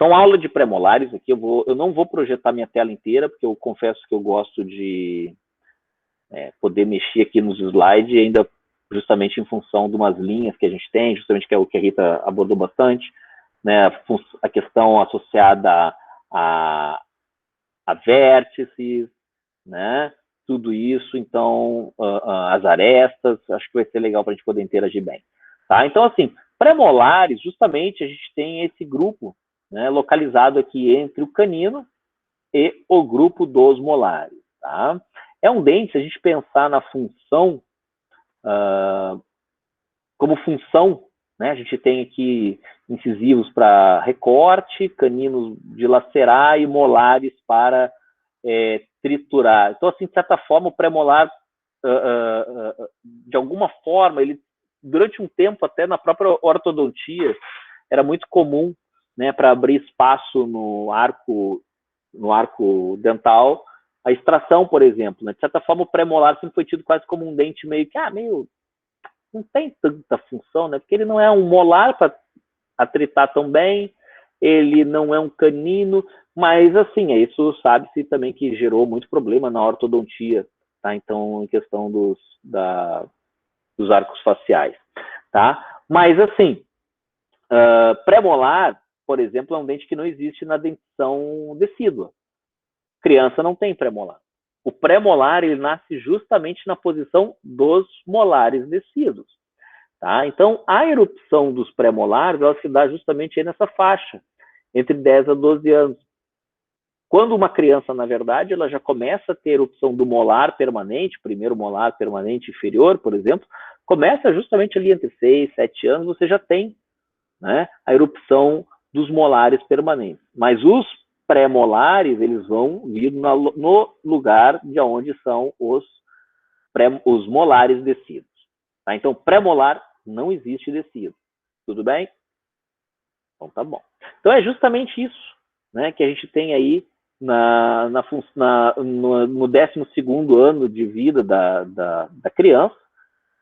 Então, aula de pré-molares aqui, eu não vou projetar minha tela inteira, porque eu confesso que eu gosto de poder mexer aqui nos slides, ainda justamente em função de umas linhas que a gente tem, justamente que é o que a Rita abordou bastante, né, a questão associada a vértices, né, tudo isso, então, as arestas, acho que vai ser legal para a gente poder interagir bem. Tá? Então, assim, pré-molares, justamente, a gente tem esse grupo, né, localizado aqui entre o canino e o grupo dos molares. Tá? É um dente, se a gente pensar na função, como função, né, a gente tem aqui incisivos para recorte, caninos de lacerar e molares para triturar. Então, assim, de certa forma, o pré-molar, de alguma forma, ele, durante um tempo, até na própria ortodontia, era muito comum, né, para abrir espaço no arco dental, a extração, por exemplo. Né? De certa forma, o pré-molar sempre foi tido quase como um dente meio que, não tem tanta função, né? Porque ele não é um molar para atritar tão bem, ele não é um canino, mas, assim, isso sabe-se também que gerou muito problema na ortodontia, tá? Então, em questão dos arcos faciais, tá? Mas, assim, pré-molar, por exemplo, é um dente que não existe na dentição decídua. Criança não tem pré-molar. O pré-molar, ele nasce justamente na posição dos molares decíduos. Tá? Então, a erupção dos pré-molares, ela se dá justamente aí nessa faixa, entre 10 a 12 anos. Quando uma criança, na verdade, ela já começa a ter erupção do molar permanente, primeiro molar permanente inferior, por exemplo, começa justamente ali entre 6, 7 anos, você já tem, né, a erupção dos molares permanentes. Mas os pré-molares, eles vão vir no lugar de onde são os molares descidos. Tá? Então, pré-molar não existe descido. Tudo bem? Então, tá bom. Então, é justamente isso, né, que a gente tem aí no 12º ano de vida da criança.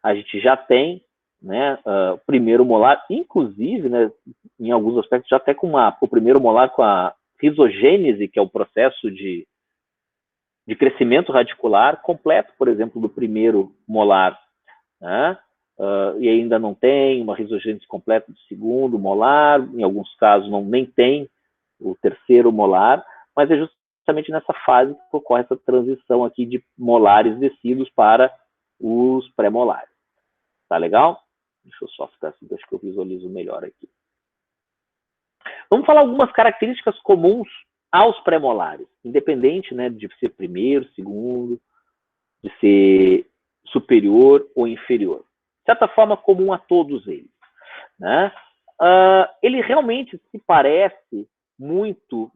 A gente já tem, né, o primeiro molar, inclusive, né, em alguns aspectos, já até com o primeiro molar com a risogênese, que é o processo de crescimento radicular completo, por exemplo, do primeiro molar, né? E ainda não tem uma risogênese completa do segundo molar, em alguns casos nem tem o terceiro molar, mas é justamente nessa fase que ocorre essa transição aqui de molares descidos para os pré-molares. Tá legal? Deixa eu só ficar assim, acho que eu visualizo melhor aqui. Vamos falar algumas características comuns aos pré-molares, independente, né, de ser primeiro, segundo, de ser superior ou inferior. De certa forma, comum a todos eles. Né? Ele realmente se parece muito,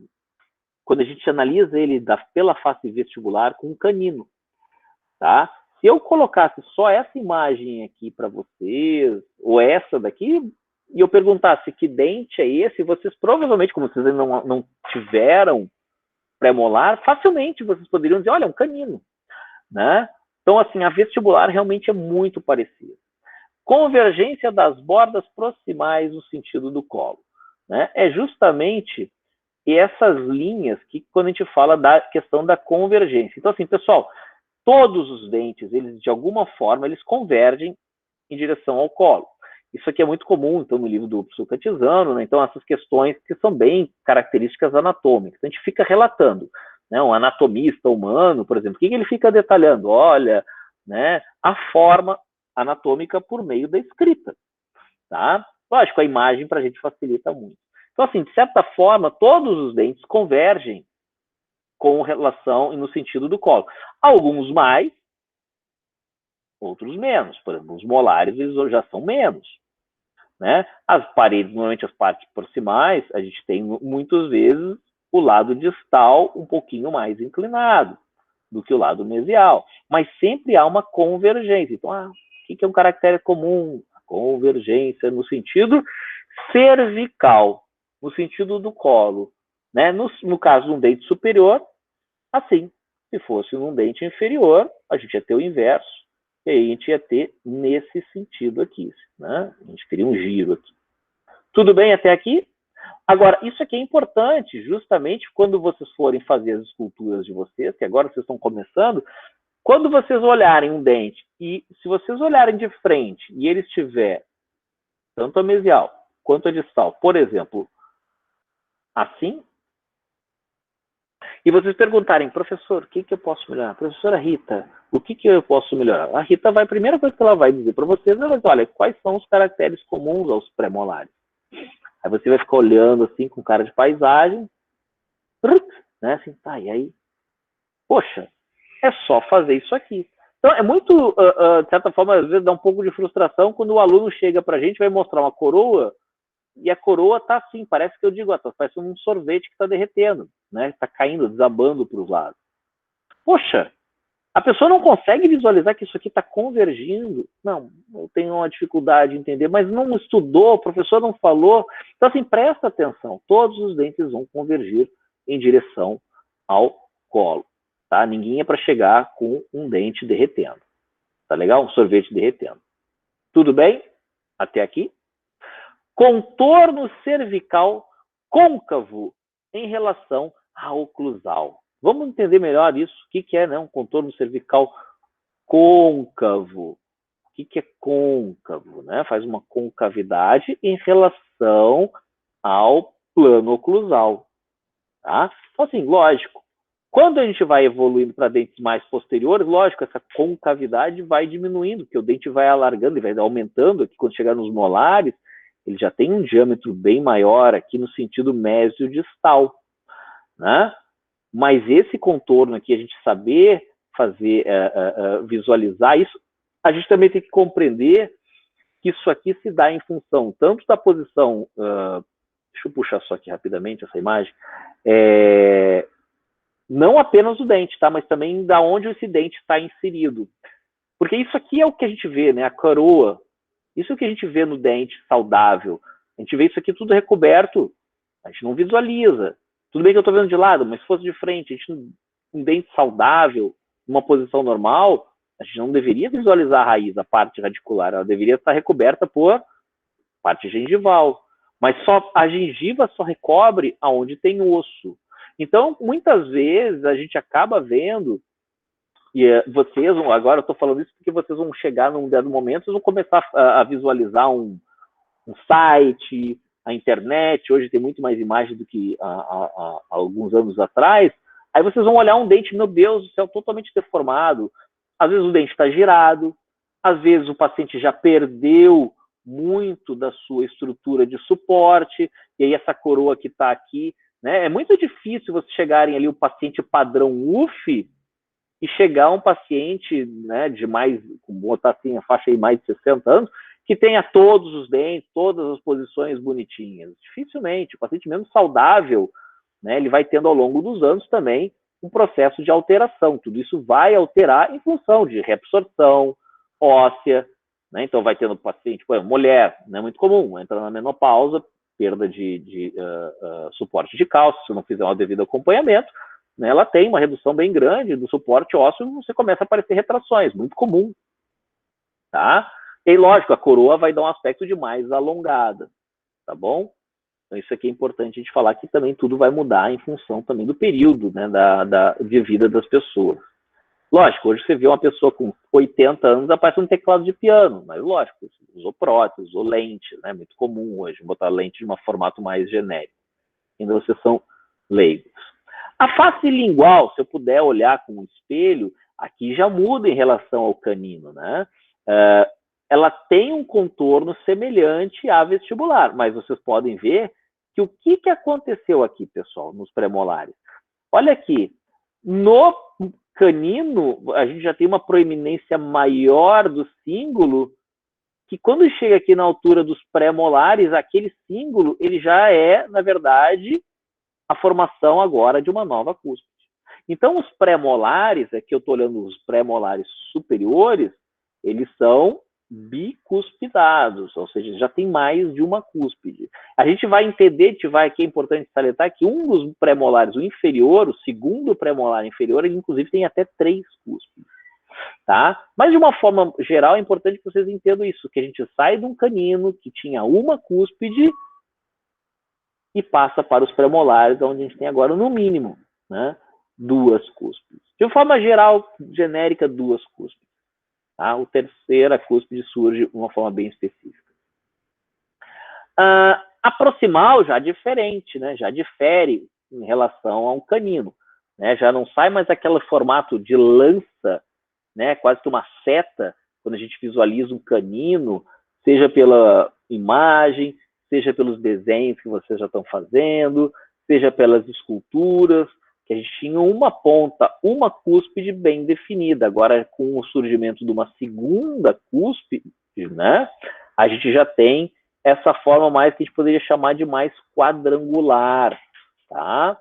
quando a gente analisa ele pela face vestibular, com um canino. Tá? Se eu colocasse só essa imagem aqui para vocês, ou essa daqui, e eu perguntasse que dente é esse, vocês provavelmente, como vocês não tiveram pré-molar, facilmente vocês poderiam dizer, olha, é um canino. Né? Então, assim, a vestibular realmente é muito parecida. Convergência das bordas proximais no sentido do colo. Né? É justamente essas linhas que, quando a gente fala da questão da convergência. Então, assim, pessoal, todos os dentes, eles, de alguma forma, eles convergem em direção ao colo. Isso aqui é muito comum, então, no livro do professor Catizano, né? Então, essas questões que são bem características anatômicas. A gente fica relatando. Né? Um anatomista humano, por exemplo, o que ele fica detalhando? Olha, né, a forma anatômica por meio da escrita. Tá? Lógico, a imagem para a gente facilita muito. Então, assim, de certa forma, todos os dentes convergem com relação e no sentido do colo. Alguns mais, outros menos. Por exemplo, os molares eles já são menos. Né? As paredes, normalmente as partes proximais, a gente tem muitas vezes o lado distal um pouquinho mais inclinado do que o lado mesial. Mas sempre há uma convergência. Então, o que é um caractere comum? A convergência no sentido cervical, no sentido do colo. Né? No caso de um dente superior, assim. Se fosse num dente inferior, a gente ia ter o inverso. E aí a gente ia ter nesse sentido aqui. Né? A gente teria um giro aqui. Tudo bem até aqui? Agora, isso aqui é importante, justamente quando vocês forem fazer as esculturas de vocês, que agora vocês estão começando, quando vocês olharem um dente, e se vocês olharem de frente e ele estiver tanto a mesial quanto a distal, por exemplo, assim, e vocês perguntarem, professor, o que, que eu posso melhorar? Professora Rita, o que, que eu posso melhorar? A Rita vai, a primeira coisa que ela vai dizer para vocês, ela vai dizer, olha, quais são os caracteres comuns aos pré-molares? Aí você vai ficar olhando assim com cara de paisagem, né? Assim, tá, e aí? Poxa, é só fazer isso aqui. Então, é muito, de certa forma, às vezes dá um pouco de frustração quando o aluno chega pra gente, vai mostrar uma coroa, e a coroa tá assim, parece que eu digo, parece um sorvete que tá derretendo, né? Tá caindo, desabando para os lados. Poxa, a pessoa não consegue visualizar que isso aqui está convergindo. Não, eu tenho uma dificuldade de entender, mas não estudou, o professor não falou. Então, assim, presta atenção. Todos os dentes vão convergir em direção ao colo. Tá? Ninguém é para chegar com um dente derretendo. Tá legal? Um sorvete derretendo. Tudo bem? Até aqui? Contorno cervical côncavo em relação à oclusal. Vamos entender melhor isso. O que é, né, um contorno cervical côncavo? O que é côncavo? Né? Faz uma concavidade em relação ao plano oclusal. Tá? Então, assim, lógico, quando a gente vai evoluindo para dentes mais posteriores, lógico, essa concavidade vai diminuindo, porque o dente vai alargando e vai aumentando. Aqui, quando chegar nos molares, ele já tem um diâmetro bem maior aqui no sentido mesiodistal, né? Mas esse contorno aqui, a gente saber fazer, visualizar isso, a gente também tem que compreender que isso aqui se dá em função tanto da posição, deixa eu puxar só aqui rapidamente essa imagem, não apenas do dente, tá? Mas também da onde esse dente está inserido. Porque isso aqui é o que a gente vê, né? A coroa. Isso é o que a gente vê no dente saudável. A gente vê isso aqui tudo recoberto. A gente não visualiza. Tudo bem que eu estou vendo de lado, mas se fosse de frente, a gente, um dente saudável, numa posição normal, a gente não deveria visualizar a raiz, a parte radicular. Ela deveria estar recoberta por parte gengival. Mas só a gengiva só recobre aonde tem osso. Então, muitas vezes, a gente acaba vendo, e vocês, agora eu estou falando isso porque vocês vão chegar num dado momento, vocês vão começar a visualizar um site, a internet, hoje tem muito mais imagem do que há alguns anos atrás, aí vocês vão olhar um dente, meu Deus do céu, totalmente deformado, às vezes o dente está girado, às vezes o paciente já perdeu muito da sua estrutura de suporte, e aí essa coroa que está aqui, né? É muito difícil vocês chegarem ali o paciente padrão UF e chegar um paciente, né, de mais, vamos botar assim, a faixa aí mais de 60 anos, que tenha todos os dentes, todas as posições bonitinhas. Dificilmente, o paciente mesmo saudável, né, ele vai tendo ao longo dos anos também um processo de alteração. Tudo isso vai alterar em função de reabsorção óssea, né? Então vai tendo paciente, por exemplo, mulher, não é muito comum, entra na menopausa, perda de suporte de cálcio, se não fizer um devido acompanhamento, né, ela tem uma redução bem grande do suporte ósseo, você começa a aparecer retrações, muito comum. Tá? E aí, lógico, a coroa vai dar um aspecto de mais alongada, tá bom? Então isso aqui é importante a gente falar que também tudo vai mudar em função também do período, né, de vida das pessoas. Lógico, hoje você vê uma pessoa com 80 anos, aparece um teclado de piano, mas lógico, usou prótese, usou lente, né? Muito comum hoje, botar lente de um formato mais genérico. Ainda vocês são leigos. A face lingual, se eu puder olhar com um espelho, aqui já muda em relação ao canino, né? Ela tem um contorno semelhante à vestibular, mas vocês podem ver que o que aconteceu aqui, pessoal, nos premolares? Olha aqui, no canino, a gente já tem uma proeminência maior do cíngulo, que quando chega aqui na altura dos pré-molares, aquele cíngulo, ele já é, na verdade, a formação agora de uma nova cúspide. Então, os pré-molares, aqui eu estou olhando os pré-molares superiores, eles são bicuspidados, ou seja, já tem mais de uma cúspide. A gente vai entender, aqui é importante salientar que um dos pré-molares, o inferior, o segundo pré-molar inferior, ele inclusive tem até 3 cúspides. Tá? Mas de uma forma geral é importante que vocês entendam isso, que a gente sai de um canino que tinha uma cúspide e passa para os premolares, onde a gente tem agora, no mínimo, né, 2 cúspides. De forma geral, genérica, 2 cúspides. Tá? O terceira cúspide surge de uma forma bem específica. A proximal já é diferente, né? Já difere em relação a um canino. Né? Já não sai mais aquele formato de lança, né? Quase que uma seta, quando a gente visualiza um canino, seja pela imagem, seja pelos desenhos que vocês já estão fazendo, seja pelas esculturas, que a gente tinha uma ponta, uma cúspide bem definida. Agora, com o surgimento de uma segunda cúspide, né, a gente já tem essa forma mais que a gente poderia chamar de mais quadrangular. Tá?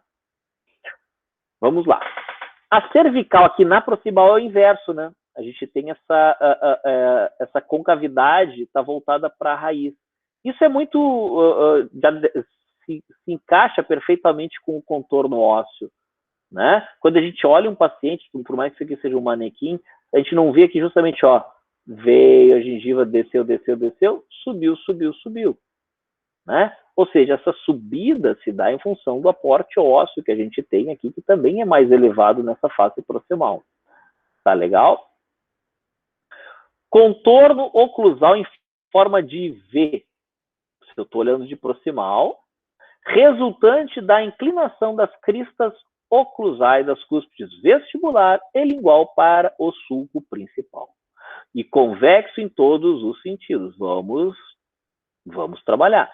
Vamos lá. A cervical aqui na proximal é o inverso, né? A gente tem essa concavidade, está voltada para a raiz. Isso é muito... se encaixa perfeitamente com o contorno ósseo. Né? Quando a gente olha um paciente, por mais que isso aqui seja um manequim, a gente não vê que justamente, ó, veio a gengiva, desceu, desceu, desceu, subiu, subiu, subiu. Né? Ou seja, essa subida se dá em função do aporte ósseo que a gente tem aqui, que também é mais elevado nessa face proximal. Tá legal? Contorno oclusal em forma de V. Se eu estou olhando de proximal, resultante da inclinação das cristas oclusais das cúspides vestibular e lingual para o sulco principal. E convexo em todos os sentidos. Vamos trabalhar.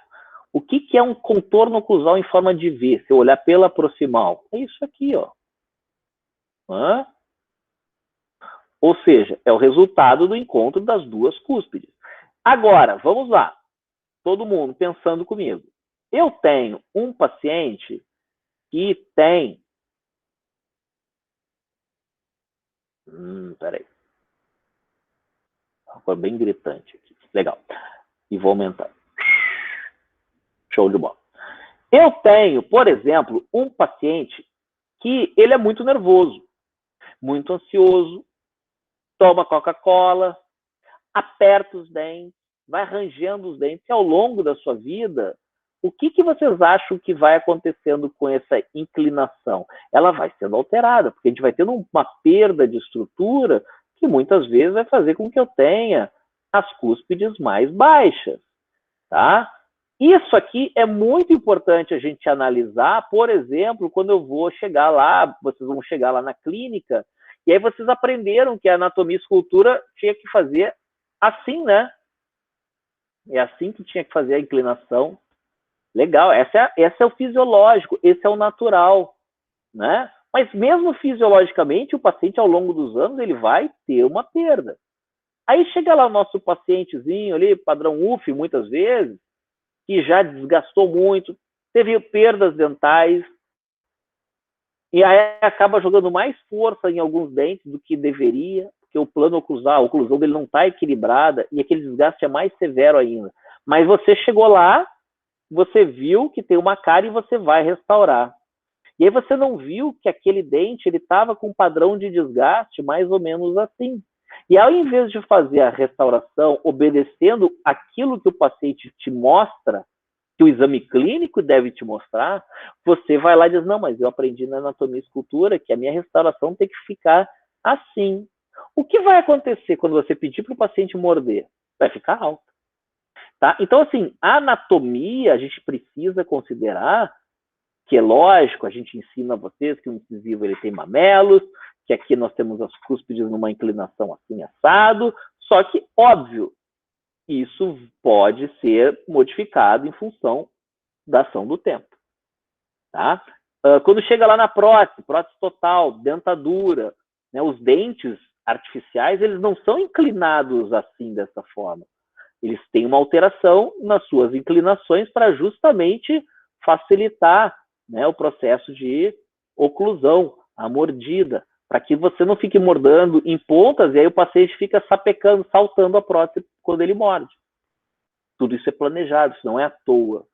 O que é um contorno oclusal em forma de V? Se eu olhar pela proximal, é isso aqui, ó. Ou seja, é o resultado do encontro das 2 cúspides. Agora, vamos lá. Todo mundo pensando comigo. Eu tenho um paciente que tem... peraí. Ficou bem gritante aqui. Legal. E vou aumentar. Show de bola. Eu tenho, por exemplo, um paciente que ele é muito nervoso, muito ansioso, toma Coca-Cola, aperta os dentes, vai arranjando os dentes, e ao longo da sua vida, o que vocês acham que vai acontecendo com essa inclinação? Ela vai sendo alterada, porque a gente vai tendo uma perda de estrutura que muitas vezes vai fazer com que eu tenha as cúspides mais baixas, tá? Isso aqui é muito importante a gente analisar, por exemplo, quando eu vou chegar lá, vocês vão chegar lá na clínica, e aí vocês aprenderam que a anatomia e escultura tinha que fazer assim, né? É assim que tinha que fazer a inclinação. Legal, esse é o fisiológico, esse é o natural, né? Mas mesmo fisiologicamente, o paciente ao longo dos anos, ele vai ter uma perda. Aí chega lá o nosso pacientezinho ali, padrão UF, muitas vezes, que já desgastou muito, teve perdas dentais, e aí acaba jogando mais força em alguns dentes do que deveria, porque o plano oclusal, a oclusão dele não está equilibrada, e aquele desgaste é mais severo ainda. Mas você chegou lá, você viu que tem uma cárie e você vai restaurar. E aí você não viu que aquele dente ele estava com um padrão de desgaste mais ou menos assim. E ao invés de fazer a restauração obedecendo aquilo que o paciente te mostra, que o exame clínico deve te mostrar, você vai lá e diz, não, mas eu aprendi na anatomia e escultura que a minha restauração tem que ficar assim. O que vai acontecer quando você pedir para o paciente morder? Vai ficar alto. Tá? Então, assim, a anatomia a gente precisa considerar que é lógico, a gente ensina a vocês que o incisivo ele tem mamelos, que aqui nós temos as cúspides numa inclinação assim assado, só que, óbvio, isso pode ser modificado em função da ação do tempo. Tá? Quando chega lá na prótese total, dentadura, né, os dentes artificiais, eles não são inclinados assim, dessa forma. Eles têm uma alteração nas suas inclinações para justamente facilitar, né, o processo de oclusão, a mordida, para que você não fique mordendo em pontas e aí o paciente fica sapecando, saltando a prótese quando ele morde. Tudo isso é planejado, isso não é à toa.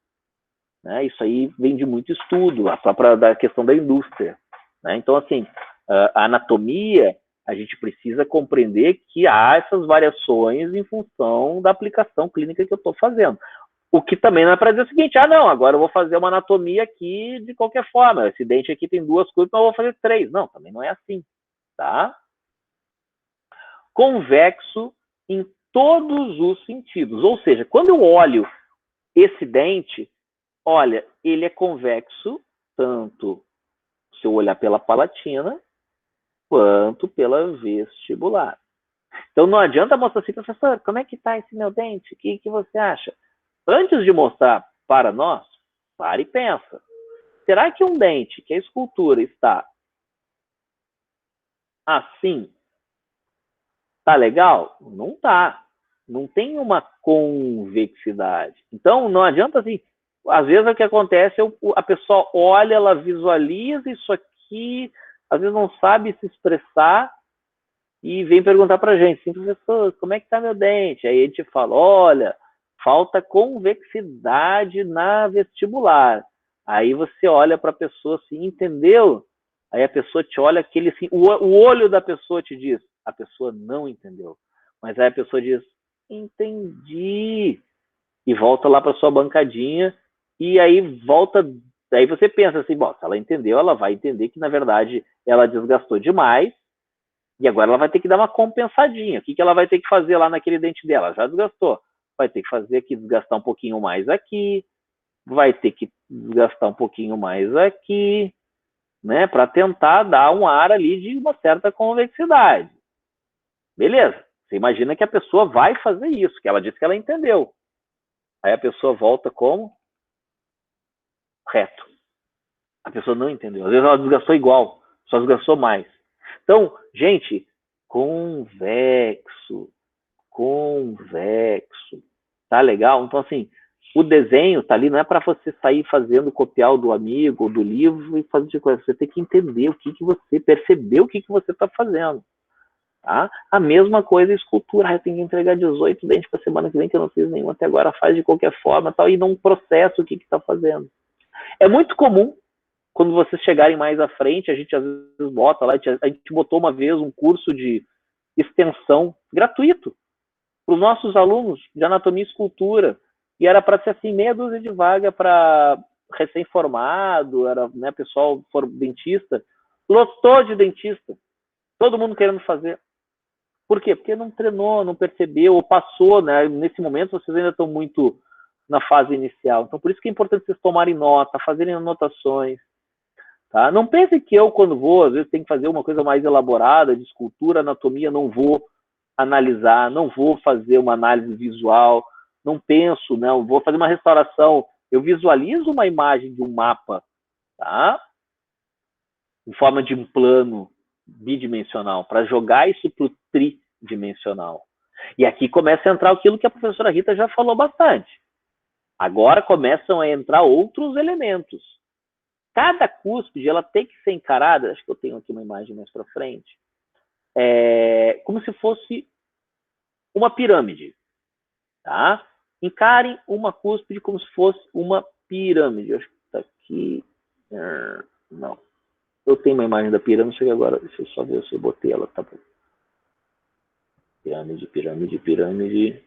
Né? Isso aí vem de muito estudo, a própria da questão da indústria. Né? Então, assim, a anatomia, a gente precisa compreender que há essas variações em função da aplicação clínica que eu estou fazendo. O que também não é para dizer o seguinte, ah, não, agora eu vou fazer uma anatomia aqui de qualquer forma. Esse dente aqui tem 2 curvas, então eu vou fazer 3. Não, também não é assim, tá? Convexo em todos os sentidos. Ou seja, quando eu olho esse dente, olha, ele é convexo, tanto se eu olhar pela palatina, quanto pela vestibular. Então não adianta mostrar assim, professor, como é que está esse meu dente? O que você acha? Antes de mostrar para nós, pare e pensa. Será que um dente, que a escultura está assim, tá legal? Não tá. Não tem uma convexidade. Então não adianta assim. Às vezes o que acontece, a pessoa olha, ela visualiza isso aqui, às vezes não sabe se expressar e vem perguntar para a gente, assim, professor, como é que está meu dente? Aí a gente fala, olha, falta convexidade na vestibular. Aí você olha para a pessoa assim, entendeu? Aí a pessoa te olha, aquele assim, o olho da pessoa te diz, a pessoa não entendeu. Mas aí a pessoa diz, entendi. E volta lá para sua bancadinha, e aí volta, aí você pensa assim, bom, se ela entendeu, ela vai entender que, na verdade, ela desgastou demais, e agora ela vai ter que dar uma compensadinha. O que ela vai ter que fazer lá naquele dente dela? Já desgastou. Vai ter que fazer aqui, desgastar um pouquinho mais aqui, vai ter que desgastar um pouquinho mais aqui, né? Para tentar dar um ar ali de uma certa convexidade. Beleza. Você imagina que a pessoa vai fazer isso, que ela disse que ela entendeu. Aí a pessoa volta como? Reto. A pessoa não entendeu. Às vezes ela desgastou igual, só desgastou mais. Então, gente, convexo, convexo. Tá legal? Então, assim, o desenho tá ali, não é para você sair fazendo copiar o do amigo ou do livro e fazer de coisa. Você tem que entender o que você, perceber o que você está fazendo. Tá? A mesma coisa a escultura. Eu tenho que entregar 18 dentes para semana que vem, que eu não fiz nenhum até agora. Faz de qualquer forma tal, e não processa o que está fazendo. É muito comum, quando vocês chegarem mais à frente, a gente às vezes bota lá, a gente botou uma vez um curso de extensão gratuito para os nossos alunos de anatomia e escultura. E era para ser assim, meia dúzia de vaga para recém-formado, era, né, pessoal dentista. Lotou de dentista. Todo mundo querendo fazer. Por quê? Porque não treinou, não percebeu, ou passou, né? Nesse momento vocês ainda estão muito na fase inicial. Então, por isso que é importante vocês tomarem nota, fazerem anotações. Tá? Não pense que eu, quando vou, às vezes tem que fazer uma coisa mais elaborada, de escultura, anatomia, não vou analisar, não vou fazer uma análise visual, não penso, não, vou fazer uma restauração, eu visualizo uma imagem de um mapa, tá? Em forma de um plano bidimensional, para jogar isso para o tridimensional. E aqui começa a entrar aquilo que a professora Rita já falou bastante. Agora começam a entrar outros elementos. Cada cúspide ela tem que ser encarada, acho que eu tenho aqui uma imagem mais para frente, como se fosse uma pirâmide. Tá? Encarem uma cúspide como se fosse uma pirâmide. Acho que está aqui. Não. Eu tenho uma imagem da pirâmide, chega agora. Deixa eu só ver se eu botei ela. Tá bom. Pirâmide, pirâmide, pirâmide.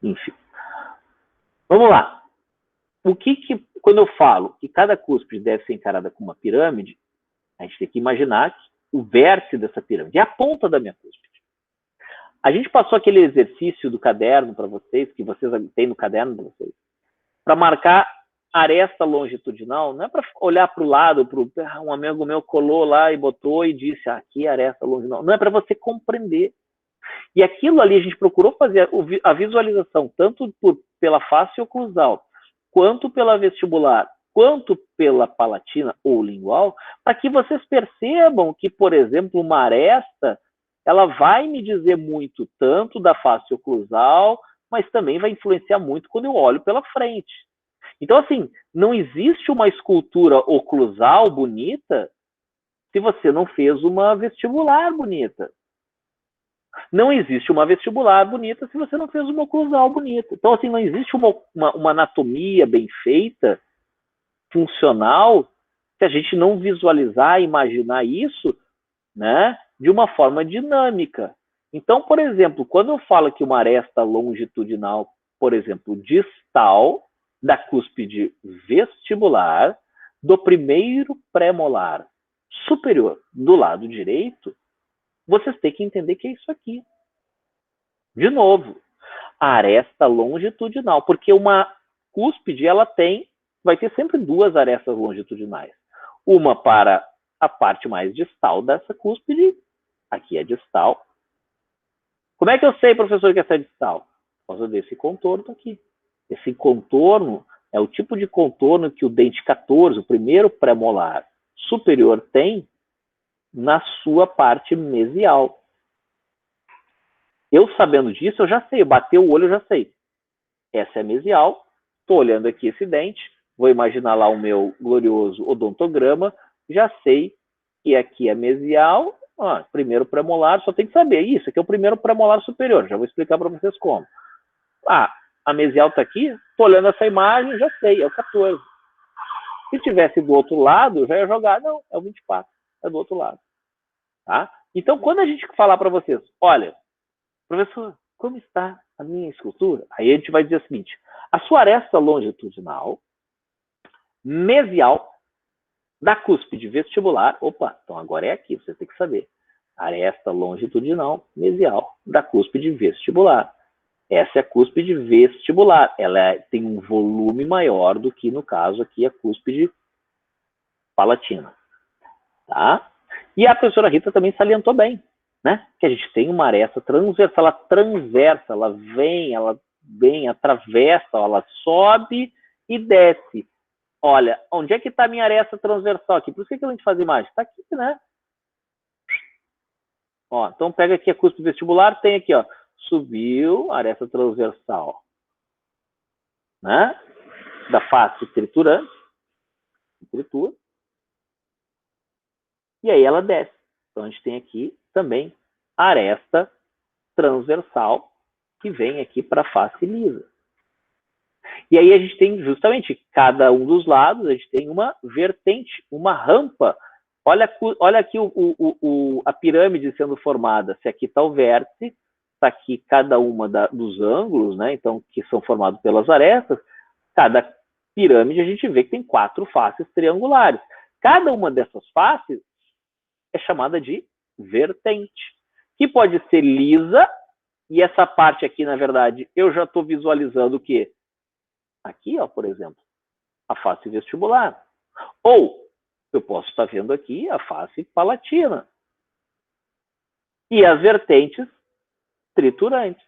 Enfim. Vamos lá. Quando eu falo que cada cúspide deve ser encarada como uma pirâmide, a gente tem que imaginar que o vértice dessa pirâmide é a ponta da minha cúspide. A gente passou aquele exercício do caderno para vocês, que vocês têm no caderno de vocês, para marcar aresta longitudinal, não é para olhar para o lado, um amigo meu colou lá e botou e disse, aqui é aresta longitudinal. Não é para você compreender. E aquilo ali a gente procurou fazer a visualização, tanto pela face oclusal, quanto pela vestibular, quanto pela palatina ou lingual, para que vocês percebam que, por exemplo, uma aresta, ela vai me dizer muito tanto da face oclusal, mas também vai influenciar muito quando eu olho pela frente. Então, assim, não existe uma escultura oclusal bonita se você não fez uma vestibular bonita. Não existe uma vestibular bonita se você não fez uma oclusal bonita. Então, assim, não existe uma anatomia bem feita, funcional, se a gente não visualizar, imaginar isso, né, de uma forma dinâmica. Então, por exemplo, quando eu falo que uma aresta longitudinal, por exemplo, distal da cúspide vestibular do primeiro premolar superior do lado direito, vocês têm que entender que é isso aqui. De novo, aresta longitudinal, porque uma cúspide ela vai ter sempre duas arestas longitudinais. Uma para a parte mais distal dessa cúspide, aqui é distal. Como é que eu sei, professor, que essa é distal? Por causa desse contorno aqui. Esse contorno é o tipo de contorno que o dente 14, o primeiro premolar superior, tem na sua parte mesial. Eu sabendo disso, eu já sei. Bater o olho, eu já sei. Essa é mesial. Estou olhando aqui esse dente. Vou imaginar lá o meu glorioso odontograma. Já sei que aqui é mesial. Primeiro premolar, só tem que saber. Isso aqui é o primeiro premolar superior. Já vou explicar para vocês como. A mesial está aqui. Estou olhando essa imagem, já sei. É o 14. Se tivesse do outro lado, eu já ia jogar. Não, é o 24. É do outro lado. Tá? Então, quando a gente falar para vocês, olha, professor, como está a minha escultura? Aí a gente vai dizer o seguinte, a sua aresta longitudinal mesial da cúspide vestibular, opa, então agora é aqui, você tem que saber, aresta longitudinal mesial da cúspide vestibular. Essa é a cúspide vestibular, ela tem um volume maior do que, no caso aqui, a cúspide palatina. Tá? E a professora Rita também salientou bem, né? Que a gente tem uma aresta transversal, ela vem, atravessa, ela sobe e desce. Olha, onde é que está a minha aresta transversal aqui? Por isso que a gente faz a imagem? Está aqui, né? Ó, então pega aqui a cúspide vestibular, tem aqui, ó, subiu, aresta transversal, né? Da face triturante, tritura, e aí ela desce. Então a gente tem aqui também a aresta transversal que vem aqui para a face lisa. E aí a gente tem justamente cada um dos lados, a gente tem uma vertente, uma rampa. Olha aqui a pirâmide sendo formada. Se aqui está o vértice, está aqui cada uma dos ângulos, né? Então, que são formados pelas arestas. Cada pirâmide a gente vê que tem 4 faces triangulares. Cada uma dessas faces é chamada de vertente, que pode ser lisa, e essa parte aqui, na verdade, eu já estou visualizando o quê? Aqui, ó, por exemplo, a face vestibular. Ou eu posso estar vendo aqui a face palatina. E as vertentes triturantes.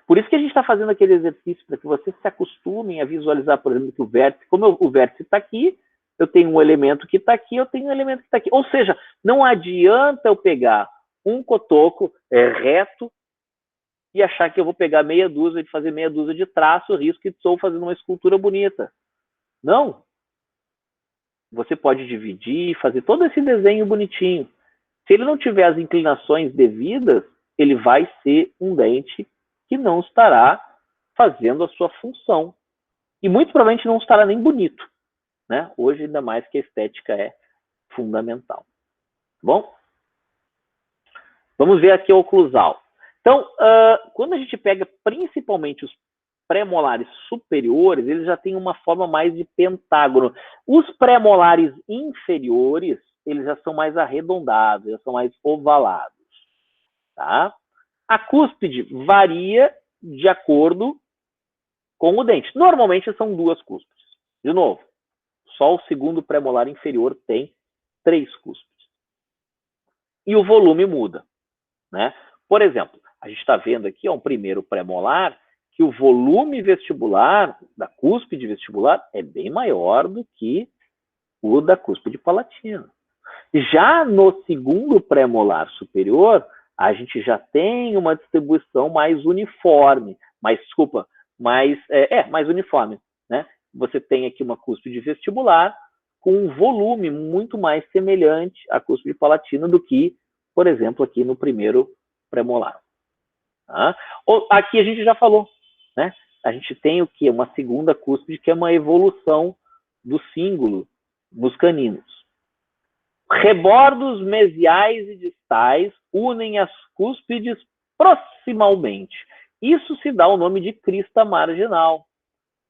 Por isso que a gente está fazendo aquele exercício, para que vocês se acostumem a visualizar, por exemplo, que o vértice, como o vértice está aqui, eu tenho um elemento que está aqui, eu tenho um elemento que está aqui. Ou seja, não adianta eu pegar um cotoco reto e achar que eu vou pegar meia dúzia, de fazer meia dúzia de traço, risco que estou fazendo uma escultura bonita. Não. Você pode dividir e fazer todo esse desenho bonitinho. Se ele não tiver as inclinações devidas, ele vai ser um dente que não estará fazendo a sua função. E muito provavelmente não estará nem bonito, né? Hoje, ainda mais que a estética é fundamental. Bom? Vamos ver aqui o oclusal. Então, quando a gente pega principalmente os pré-molares superiores, eles já têm uma forma mais de pentágono. Os pré-molares inferiores, eles já são mais arredondados, já são mais ovalados. Tá? A cúspide varia de acordo com o dente. Normalmente são 2 cúspides. De novo, só o segundo pré-molar inferior tem 3 cúspides. E o volume muda, né? Por exemplo, a gente está vendo aqui um primeiro pré-molar que o volume vestibular, da cúspide vestibular, é bem maior do que o da cúspide palatina. Já no segundo pré-molar superior, a gente já tem uma distribuição mais uniforme, mais uniforme, né? Você tem aqui uma cúspide vestibular com um volume muito mais semelhante à cúspide palatina do que, por exemplo, aqui no primeiro premolar. Tá? Aqui a gente já falou, né? A gente tem o que? Uma segunda cúspide, que é uma evolução do cíngulo nos caninos. Rebordos mesiais e distais unem as cúspides proximalmente Isso se dá o nome de crista marginal.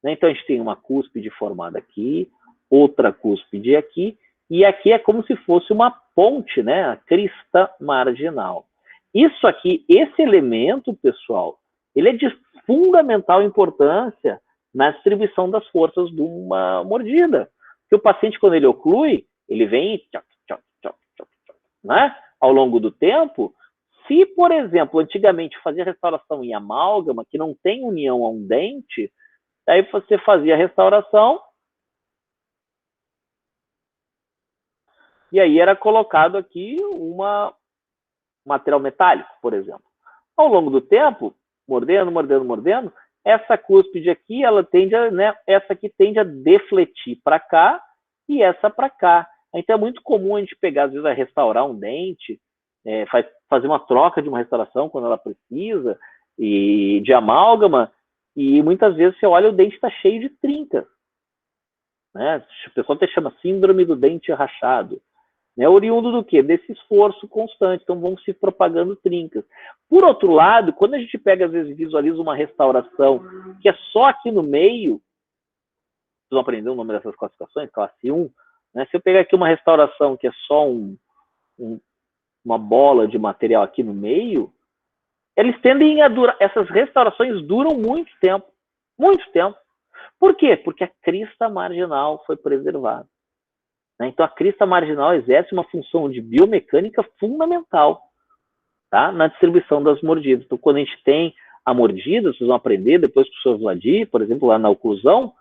Né? Então, a gente tem uma cúspide formada aqui, outra cúspide aqui, e aqui é como se fosse uma ponte, né? A crista marginal. Isso aqui, esse elemento, pessoal, ele é de fundamental importância na distribuição das forças de uma mordida. Porque o paciente, quando ele oclui, ele vem né? Ao longo do tempo. Se, por exemplo, antigamente fazia restauração em amálgama, que não tem união a um dente, aí você fazia a restauração e aí era colocado aqui um material metálico, por exemplo. Ao longo do tempo, mordendo, mordendo, mordendo, essa cúspide aqui, ela tende a, né, essa aqui tende a defletir para cá e essa para cá. Então é muito comum a gente pegar, às vezes, a restaurar um dente, fazer uma troca de uma restauração quando ela precisa, e de amálgama, e muitas vezes você olha o dente está cheio de trincas. Né? O pessoal até chama síndrome do dente rachado. Né? Oriundo do quê? Desse esforço constante. Então vão se propagando trincas. Por outro lado, quando a gente pega, às vezes, visualiza uma restauração que é só aqui no meio, vocês vão aprender o nome dessas classificações, classe 1, né? Se eu pegar aqui uma restauração que é só uma bola de material aqui no meio, eles tendem a durar, essas restaurações duram muito tempo. Muito tempo. Por quê? Porque a crista marginal foi preservada. Então, a crista marginal exerce uma função de biomecânica fundamental, tá? Na distribuição das mordidas. Então, quando a gente tem a mordida, vocês vão aprender depois com o professor Vladir, por exemplo, lá na oclusão,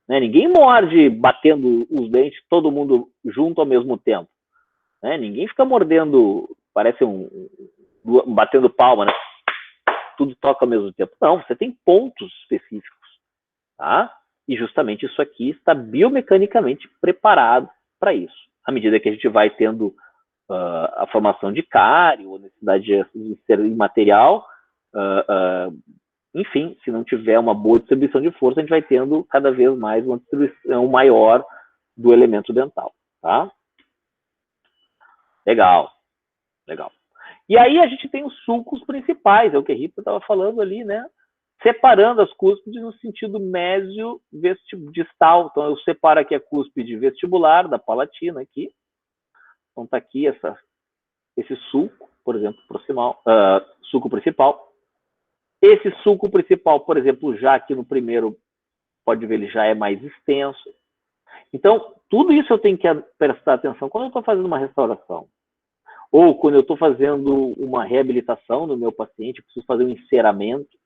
né? Ninguém morde batendo os dentes, todo mundo junto ao mesmo tempo. Né? Ninguém fica mordendo, parece batendo palma, né? Tudo toca ao mesmo tempo. Não, você tem pontos específicos, tá? E justamente isso aqui está biomecanicamente preparado para isso. À medida que a gente vai tendo a formação de cárie, ou necessidade de ser imaterial, enfim, se não tiver uma boa distribuição de força, a gente vai tendo cada vez mais uma distribuição maior do elemento dental, tá? Legal, legal. E aí a gente tem os sulcos principais, é o que a Rita estava falando ali, né? Separando as cúspides no sentido mesio-distal. Então, eu separo aqui a cúspide vestibular da palatina aqui. Então, está aqui esse sulco, por exemplo, proximal, sulco principal. Esse sulco principal, por exemplo, já aqui no primeiro, pode ver, ele já é mais extenso. Então, tudo isso eu tenho que prestar atenção quando eu estou fazendo uma restauração. Ou quando eu estou fazendo uma reabilitação no meu paciente, eu preciso fazer um enceramento,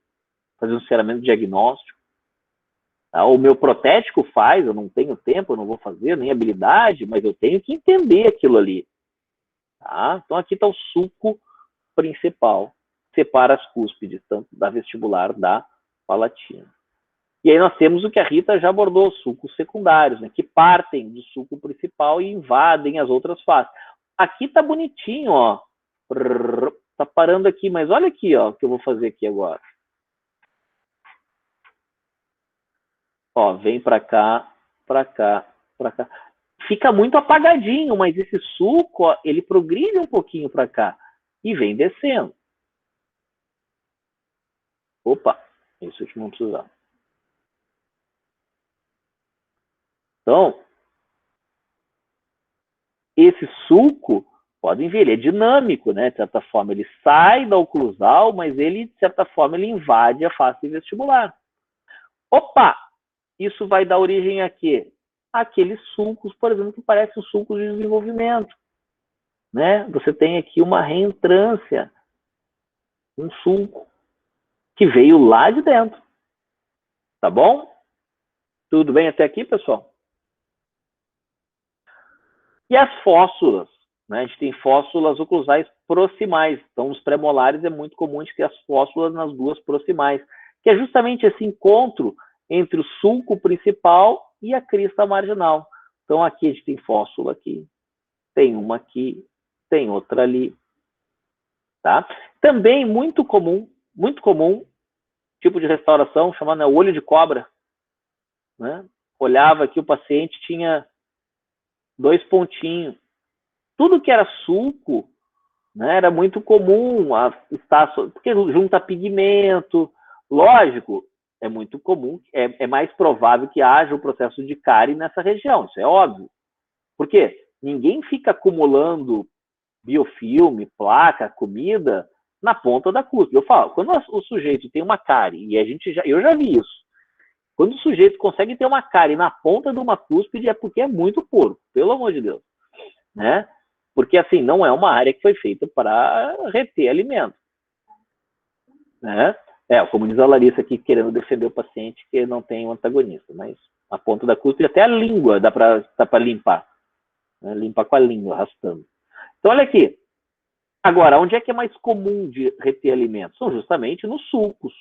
diagnóstico. Tá? O meu protético faz, eu não tenho tempo, eu não vou fazer, nem habilidade, mas eu tenho que entender aquilo ali. Tá? Então aqui está o sulco principal, separa as cúspides, tanto da vestibular da palatina. E aí nós temos o que a Rita já abordou, os sulcos secundários, né, que partem do sulco principal e invadem as outras faces. Aqui tá bonitinho, ó. Tá parando aqui, mas olha aqui, ó, o que eu vou fazer aqui agora. Ó, vem para cá, para cá, para cá. Fica muito apagadinho, mas esse sulco, ó, ele progride um pouquinho para cá e vem descendo. Opa, isso aqui não precisava. Então, esse sulco, podem ver, ele é dinâmico, né? De certa forma, ele sai da oclusal, mas ele, de certa forma, ele invade a face vestibular. Opa! Isso vai dar origem a quê? Aqueles sulcos, por exemplo, que parecem sulcos de desenvolvimento. Né? Você tem aqui uma reentrância, um sulco, que veio lá de dentro. Tá bom? Tudo bem até aqui, pessoal? E as fóssulas? Né? A gente tem fóssulas oclusais proximais. Então, nos premolares é muito comum a gente ter as fóssulas nas duas proximais, que é justamente esse encontro entre o sulco principal e a crista marginal. Então, aqui a gente tem fóssula aqui, tem uma aqui, tem outra ali. Tá? Também muito comum, tipo de restauração chamado olho de cobra. Né? Olhava aqui, o paciente tinha 2 pontinhos. Tudo que era sulco, né, era muito comum estar, porque junta pigmento, Lógico, é muito comum, é mais provável que haja o processo de cárie nessa região, isso é óbvio. Por quê? Ninguém fica acumulando biofilme, placa, comida na ponta da cúspide. Eu falo, quando o sujeito tem uma cárie, e eu já vi isso, quando o sujeito consegue ter uma cárie na ponta de uma cúspide é porque é muito porco, pelo amor de Deus, né? Porque assim, não é uma área que foi feita para reter alimento, né? O comunista Larissa aqui querendo defender o paciente que não tem um antagonista, mas a ponta da cúspide, até a língua dá para limpar, né? Limpar com a língua, arrastando. Então, olha aqui. Agora, onde é que é mais comum de reter alimentos? São justamente nos sulcos.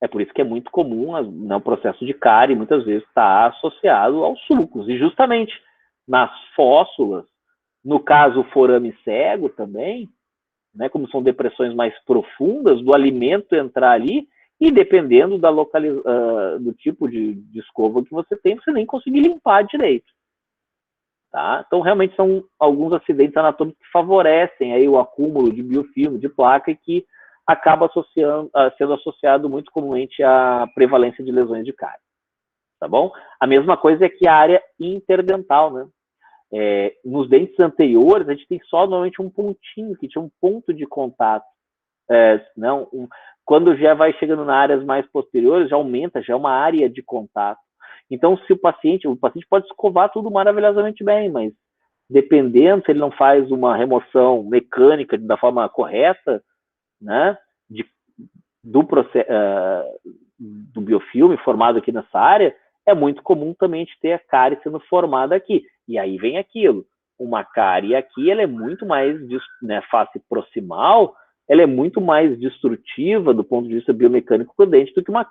É por isso que é muito comum o processo de cárie, muitas vezes está associado aos sulcos. E justamente nas fóssulas, no caso o forame cego também, né, como são depressões mais profundas, do alimento entrar ali, e dependendo do tipo de escova que você tem, você nem conseguir limpar direito. Tá? Então, realmente são alguns acidentes anatômicos que favorecem aí o acúmulo de biofilme, de placa, e que acaba sendo associado muito comumente à prevalência de lesões de cárie. Tá bom? A mesma coisa é que a área interdental, né? Nos dentes anteriores, a gente tem só normalmente um pontinho, que tinha um ponto de contato. Quando já vai chegando nas áreas mais posteriores, já aumenta, já é uma área de contato. Então, se o paciente pode escovar tudo maravilhosamente bem, mas dependendo se ele não faz uma remoção mecânica da forma correta, né, do biofilme formado aqui nessa área, é muito comum também de ter a cárie sendo formada aqui. E aí vem aquilo. Uma cárie aqui, ela é muito mais, né, face proximal, ela é muito mais destrutiva do ponto de vista biomecânico do dente do que uma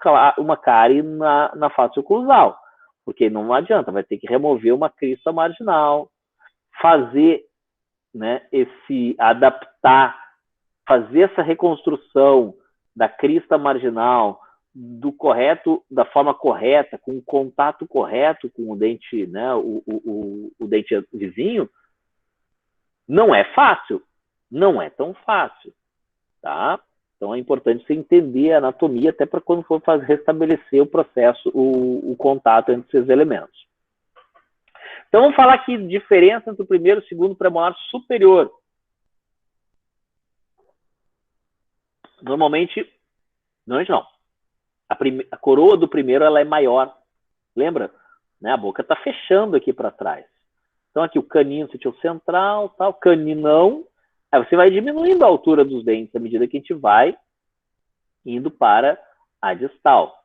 cárie na face oclusal. Porque não adianta, vai ter que remover uma crista marginal, fazer, né, adaptar, fazer essa reconstrução da crista marginal da forma correta, com o contato correto com o dente, né, o dente vizinho, não é fácil, não é tão fácil, tá? Então é importante você entender a anatomia até para quando for restabelecer o processo, o contato entre esses elementos. Então vamos falar aqui de diferença entre o primeiro e o segundo premolar superior. Normalmente não. A coroa do primeiro ela é maior. Lembra? Né? A boca está fechando aqui para trás. Então aqui o canino sentiu central, tal, caninão. Aí você vai diminuindo a altura dos dentes à medida que a gente vai indo para a distal.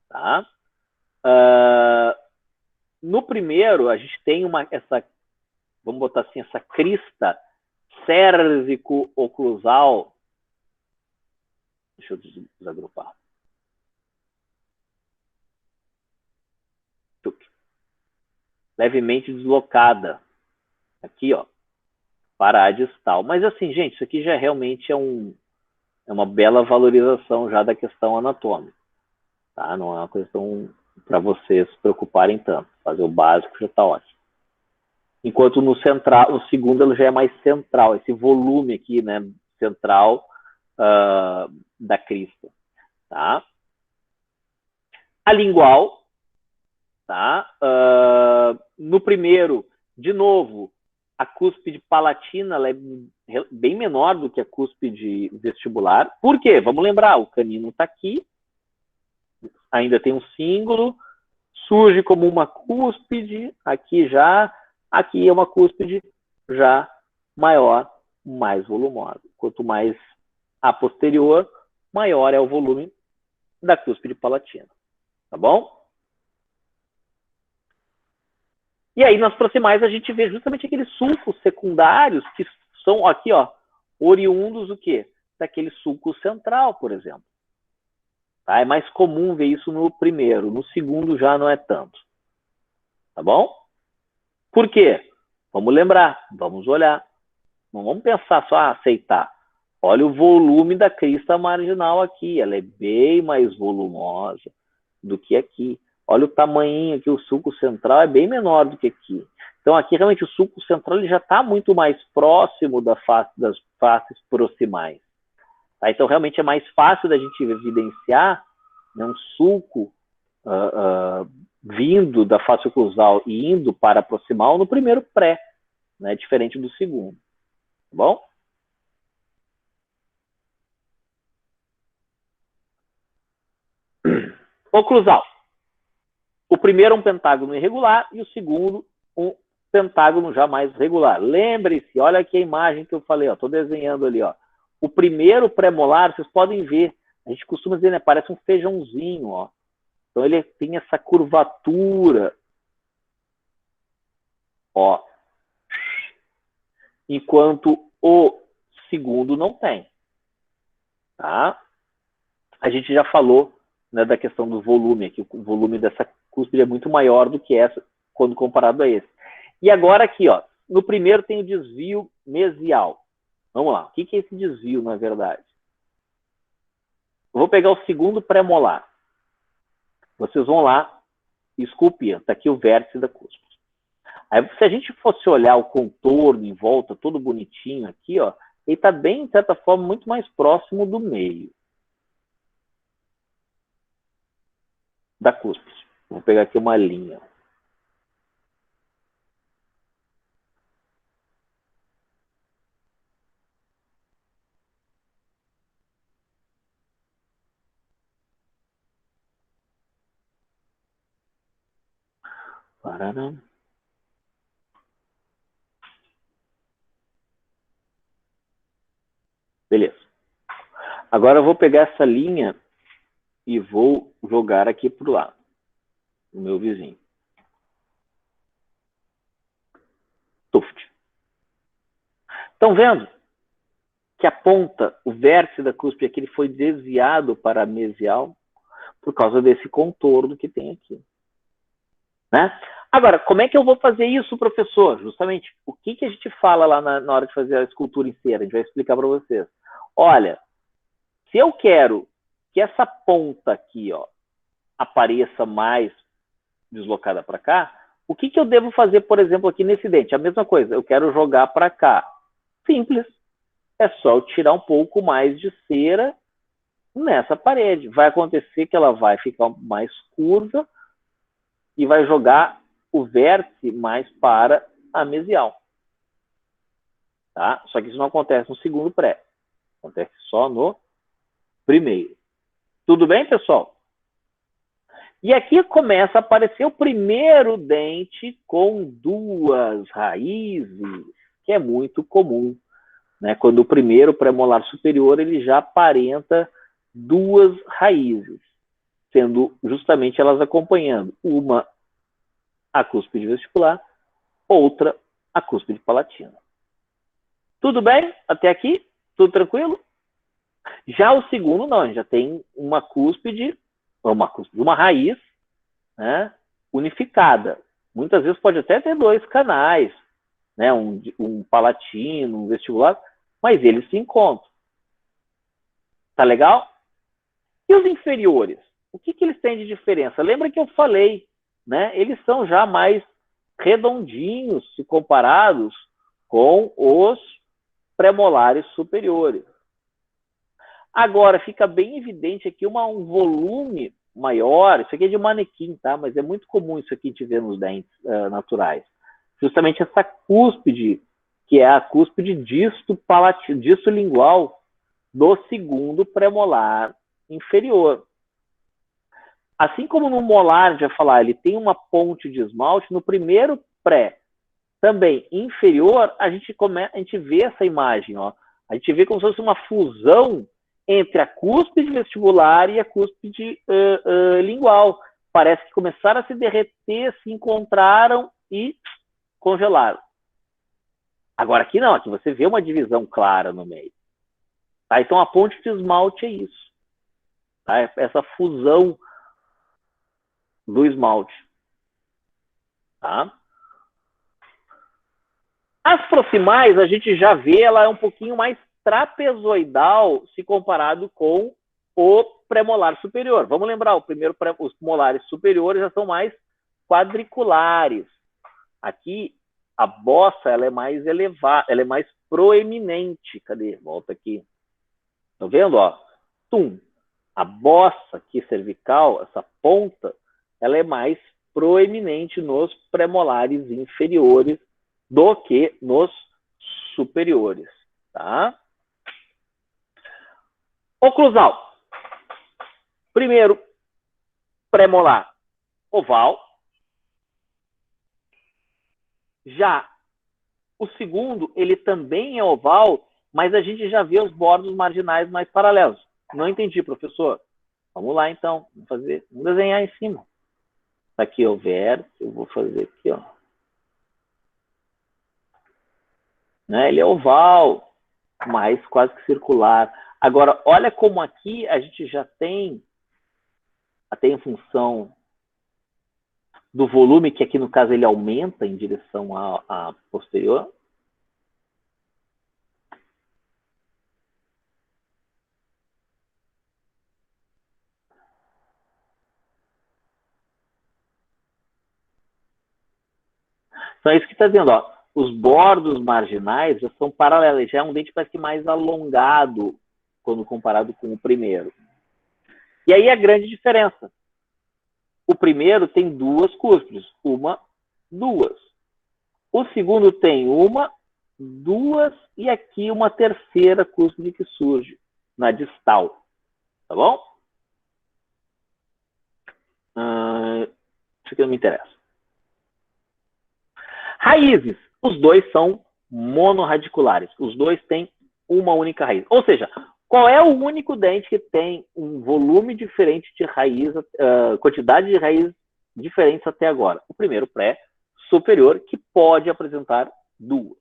Tá? No primeiro, a gente tem vamos botar assim, essa crista cérvico-oclusal. Deixa eu desagrupar. Levemente deslocada. Aqui, ó, para a distal. Mas assim, gente, isso aqui já realmente é uma bela valorização já da questão anatômica. Tá? Não é uma questão para vocês se preocuparem tanto. Fazer o básico já está ótimo. Enquanto no segundo ele já é mais central, esse volume aqui, né, central da crista. Tá? A lingual, tá? No primeiro, de novo, a cúspide palatina ela é bem menor do que a cúspide vestibular. Por quê? Vamos lembrar, o canino está aqui, ainda tem um cíngulo, surge como uma cúspide, aqui é uma cúspide já maior, mais volumosa. Quanto mais a posterior, maior é o volume da cúspide palatina. Tá bom? E aí, nas proximais, a gente vê justamente aqueles sulcos secundários que são aqui, ó, oriundos do quê? Daquele sulco central, por exemplo. Tá? É mais comum ver isso no primeiro, no segundo já não é tanto. Tá bom? Por quê? Vamos lembrar, vamos olhar. Não vamos pensar só aceitar. Olha o volume da crista marginal aqui, ela é bem mais volumosa do que aqui. Olha o tamanhinho aqui, o sulco central é bem menor do que aqui. Então aqui realmente o sulco central ele já está muito mais próximo das faces proximais. Tá? Então, realmente é mais fácil da gente evidenciar, né, um sulco vindo da face oclusal e indo para a proximal no primeiro pré, né, diferente do segundo. Tá bom? Oclusal. O primeiro é um pentágono irregular e o segundo um pentágono já mais regular. Lembre-se, olha aqui a imagem que eu falei, estou desenhando ali. Ó. O primeiro premolar, vocês podem ver, a gente costuma dizer, né, parece um feijãozinho. Ó. Então ele tem essa curvatura. Ó. Enquanto o segundo não tem. Tá? A gente já falou, né, da questão do volume, que o volume dessa cúspide é muito maior do que essa quando comparado a esse. E agora aqui, ó, no primeiro tem o desvio mesial. Vamos lá, o que é esse desvio, na verdade? Eu vou pegar o segundo premolar. Vocês vão lá e esculpir. Está aqui o vértice da cúspide. Aí, se a gente fosse olhar o contorno em volta, todo bonitinho aqui, ó, ele está bem, de certa forma, muito mais próximo do meio da cúspide. Vou pegar aqui uma linha. Pararam. Beleza. Agora eu vou pegar essa linha e vou jogar aqui para o lado, no meu vizinho. Tuft. Estão vendo que a ponta, o vértice da cúspide aqui, ele foi desviado para a mesial por causa desse contorno que tem aqui. Né? Agora, como é que eu vou fazer isso, professor? Justamente, o que a gente fala lá na hora de fazer a escultura em cera? A gente vai explicar para vocês. Olha, se eu quero que essa ponta aqui, ó, apareça mais deslocada para cá, o que eu devo fazer, por exemplo, aqui nesse dente? A mesma coisa, eu quero jogar para cá. Simples. É só eu tirar um pouco mais de cera nessa parede. Vai acontecer que ela vai ficar mais curva e vai jogar o vértice mais para a mesial. Tá? Só que isso não acontece no segundo pré. Acontece só no primeiro. Tudo bem, pessoal? E aqui começa a aparecer o primeiro dente com duas raízes, que é muito comum. Né? Quando o primeiro premolar superior ele já aparenta duas raízes, sendo justamente elas acompanhando uma a cúspide vestibular, outra a cúspide palatina. Tudo bem? Até aqui? Tudo tranquilo? Já o segundo não, já tem uma cúspide, uma raiz, né, unificada. Muitas vezes pode até ter dois canais, né, um palatino, um vestibular, mas eles se encontram. Tá legal? E os inferiores? O que eles têm de diferença? Lembra que eu falei, né? Eles são já mais redondinhos se comparados com os premolares superiores. Agora, fica bem evidente aqui um volume maior. Isso aqui é de manequim, tá? Mas é muito comum isso aqui a gente ver nos dentes naturais. Justamente essa cúspide, que é a cúspide disto-lingual do segundo premolar inferior. Assim como no molar, a gente vai falar, ele tem uma ponte de esmalte, no primeiro pré, também inferior, a gente vê essa imagem, ó. A gente vê como se fosse uma fusão entre a cúspide vestibular e a cúspide lingual. Parece que começaram a se derreter, se encontraram e congelaram. Agora aqui não, aqui você vê uma divisão clara no meio. Tá? Então a ponte de esmalte é isso. Tá? Essa fusão do esmalte. Tá? As proximais, a gente já vê, ela é um pouquinho mais trapezoidal se comparado com o premolar superior. Vamos lembrar, os molares superiores já são mais quadriculares. Aqui, a bossa ela é mais elevada, ela é mais proeminente. Cadê? Volta aqui. Tá vendo, ó? Tum. A bossa aqui cervical, essa ponta, ela é mais proeminente nos premolares inferiores do que nos superiores, tá? Oclusal. Primeiro, premolar oval. Já o segundo, ele também é oval, mas a gente já vê os bordos marginais mais paralelos. Não entendi, professor. Vamos lá, então. Vamos desenhar em cima. Aqui, o vértice, eu vou fazer aqui, ó. Né? Ele é oval, mas quase que circular. Agora, olha como aqui a gente já tem, até em função do volume, que aqui no caso ele aumenta em direção à posterior. Então é isso que está dizendo, ó. Os bordos marginais já são paralelos, já é um dente parece que mais alongado quando comparado com o primeiro. E aí a grande diferença. O primeiro tem duas cúspides, uma, duas. O segundo tem uma, duas e aqui uma terceira cúspide que surge na distal. Tá bom? Isso aqui não me interessa. Raízes. Os dois são monorradiculares. Os dois têm uma única raiz. Ou seja, qual é o único dente que tem um volume diferente de raiz, quantidade de raízes diferentes até agora? O primeiro pré superior, que pode apresentar duas.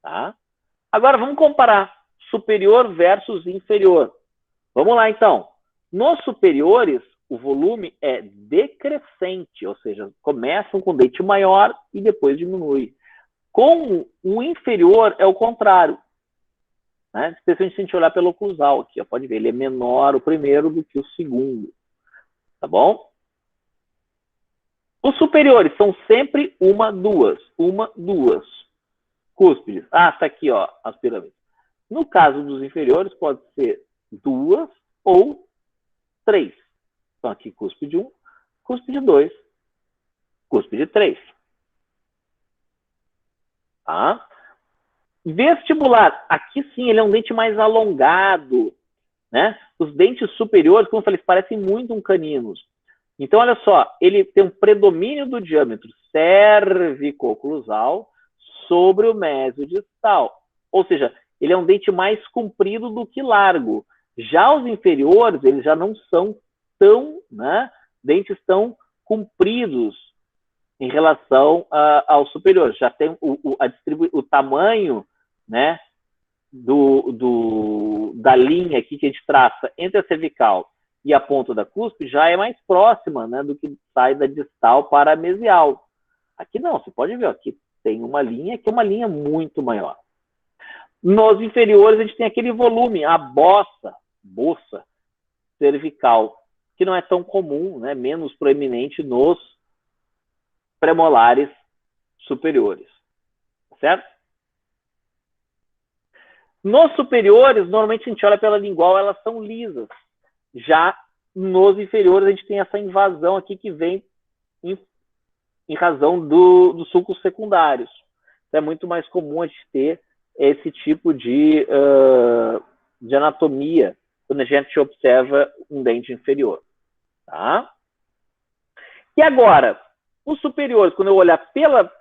Tá? Agora vamos comparar superior versus inferior. Vamos lá, então. Nos superiores, o volume é decrescente, ou seja, começam com dente maior e depois diminui. Com o inferior é o contrário. Né? Especialmente se a gente olhar pelo oclusal aqui, ó, pode ver, ele é menor o primeiro do que o segundo. Tá bom? Os superiores são sempre uma, duas cúspides. Ah, tá aqui, ó, as pirâmides. No caso dos inferiores, pode ser duas ou três. Então, aqui, cúspide 1, cúspide 2, cúspide 3. Tá? Vestibular, aqui sim, ele é um dente mais alongado. Né? Os dentes superiores, como eu falei, parecem muito um caninos. Então, olha só, ele tem um predomínio do diâmetro cervico-oclusal sobre o mesiodistal. Ou seja, ele é um dente mais comprido do que largo. Já os inferiores, eles já não são tão, né, dentes tão compridos em relação ao superior. Já tem o tamanho, né, da linha aqui que a gente traça entre a cervical e a ponta da cúspide já é mais próxima, né, do que sai da distal para a mesial. Aqui não, você pode ver, ó, aqui tem uma linha que é uma linha muito maior. Nos inferiores a gente tem aquele volume, a bossa cervical, que não é tão comum, né, menos proeminente nos premolares superiores, certo? Nos superiores, normalmente a gente olha pela lingual, elas são lisas. Já nos inferiores, a gente tem essa invasão aqui que vem em razão dos sulcos secundários. Então, é muito mais comum a gente ter esse tipo de anatomia quando a gente observa um dente inferior. Tá? E agora, os superiores, quando eu olhar pela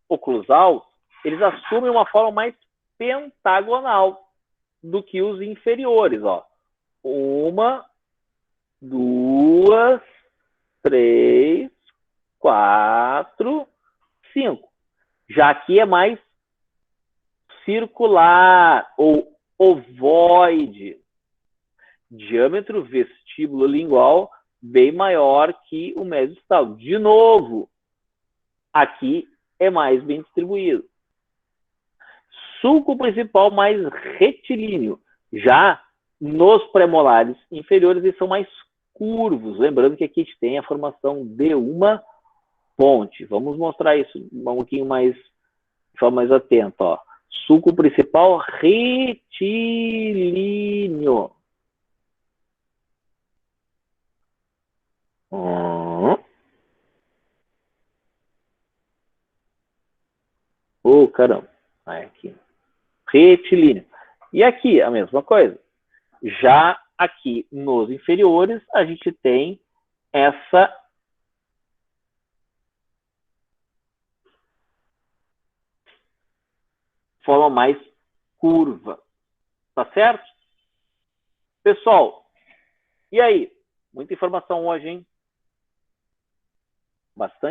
oclusal, eles assumem uma forma mais pentagonal do que os inferiores. Ó. 1, 2, 3, 4, 5. Já aqui é mais circular ou ovoide. Diâmetro vestíbulo lingual bem maior que o mesiodistal. De novo, aqui é mais bem distribuído. Sulco principal mais retilíneo. Já nos premolares inferiores, eles são mais curvos. Lembrando que aqui a gente tem a formação de uma ponte. Vamos mostrar isso um pouquinho mais, de forma mais atenta. Ó. Sulco principal retilíneo. Oh, caramba. Aqui. Retilíneo. E aqui, a mesma coisa. Já aqui nos inferiores, a gente tem essa forma mais curva. Tá certo? Pessoal, e aí? Muita informação hoje, hein? Bastante.